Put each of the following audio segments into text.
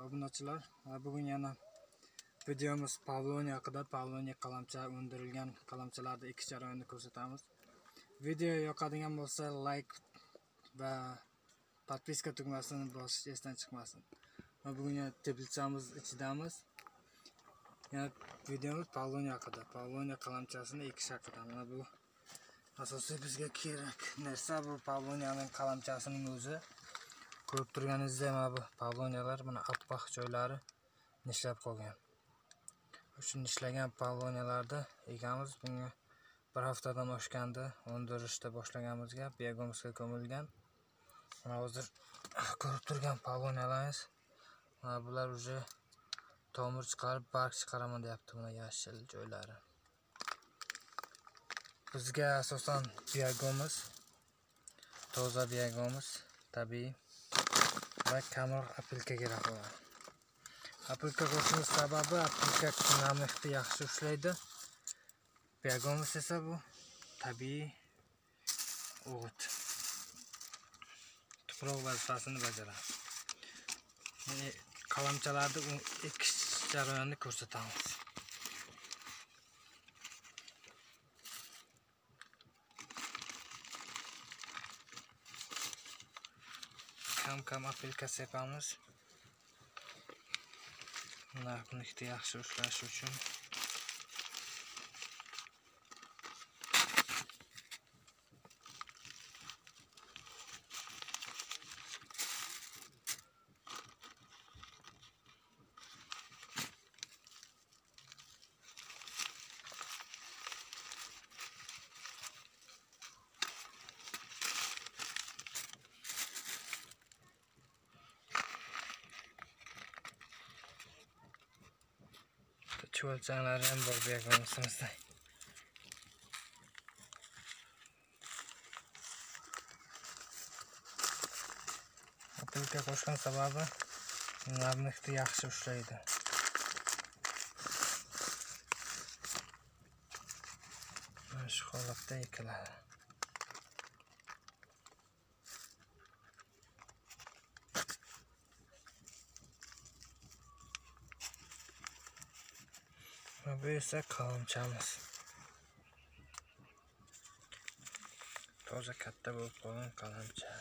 obunachilar. Bugun yana videomuz Pavlonia haqida. Pavlonia qalamcha undirilgan qalamchalarda ikki jarayonni ko'rsatamiz. Video yoqadigan bo'lsa like va podpiska tugmasini bosish esdan chiqmasin. Bugun yana teplitsamiz ichidamiz. Yana videomuz Pavlonia haqida. Pavlonia qalamchasini ekish haqida. Mana bu asosiy bizga kerak narsa bu Pavlonianing qalamchasining o'zi. Ko'rib turganingizdek mana bu Pavloniyalar mana atbaq joylari nishlab qolgan. Shu nishlagan Pavloniyalarda egamiz bunga bir haftadan oshganda undirishda boshlaganimizga biyagomizga ko'milgan. Mana hozir ko'rib turgan Pavloniyalarimiz mana bular уже tomir chiqarib barg chiqaraman deyapti mana yashil joylari. Bizga asosan biyagomuz, toza biyagomuz, tabiiy va kamroq apilka kerak bo'ladi. Apilka qo'shishimiz sababi apilka namlikni yaxshi ushlaydi. Biyagomuz esa bu tabiiy o'g'it. Tuproq vazifasini bajaradi. Qalamchalarda ekish jarayonini ko'rsatamiz. Kam apilka sepamiz. Narxni yaxshi ushlash uchun. Chuvalchanlari ham bor biyagomizda. Apilka qo'shgan sababi namlikni yaxshi ushlaydi. Mana shu holatda ekiladi. Bu esa qalamchamiz. Toza katta bo'lib qolgan qalamcha.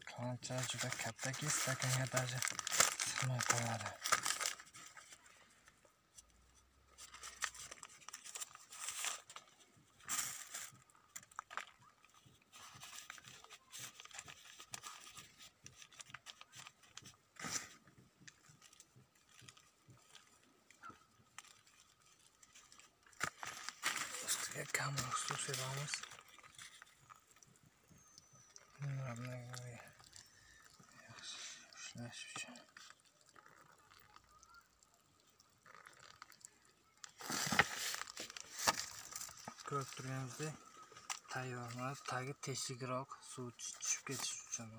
Qalamcha juda kattaki, stakanga даже sig'may qoladi. Kamroq suv sepamiz. Yaxshi ushlash uchun. Ko'rib turganingizdek tayyor. Mana tagi teshikroq suv tushib ketish uchun.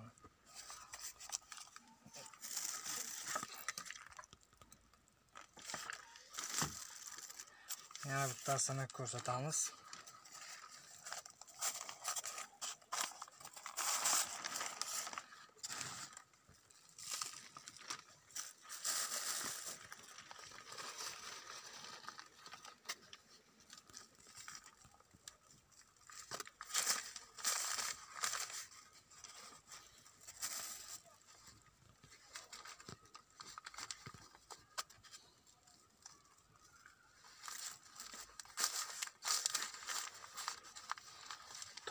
Yana bittasini ko'rsatamiz.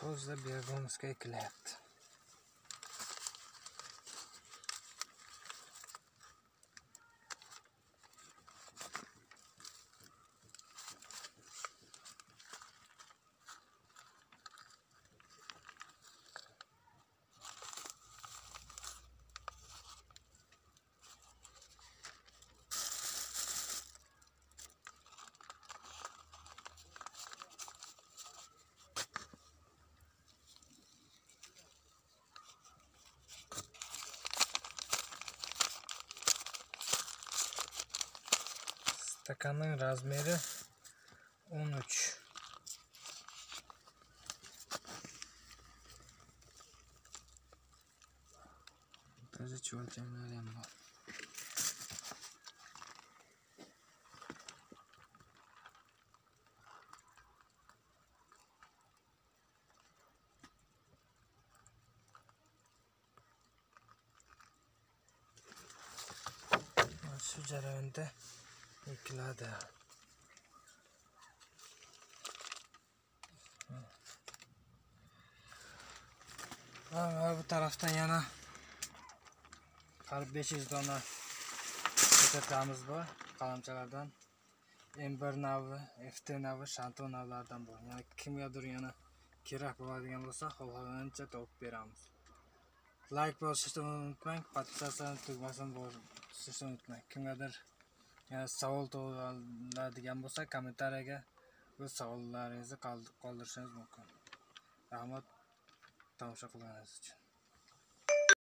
Toza biyagomizga ekilyapti. Stakanning razmeri 13. Tarzı o'lchamlari ham bor. Shu jarayonda ekiladi. Bu tarafdan yana qarib 500 dona ko'chatlarimiz bor. Qalamchalardan M1 navi, FT navi, Shanto navlaridan bor. Yani kimgadir yana kerak bo'ladigan bo'lsa, xohlagancha topib beramiz. Like bosishni unutmang, podpisatsiya tugmasini bosishni unutmang. Kimgadir savol tug'iladigan bo'lsa, kommentariyaga o'z savollaringizni qoldirishingiz mumkin. Rahmat tomosha qilganingiz uchun.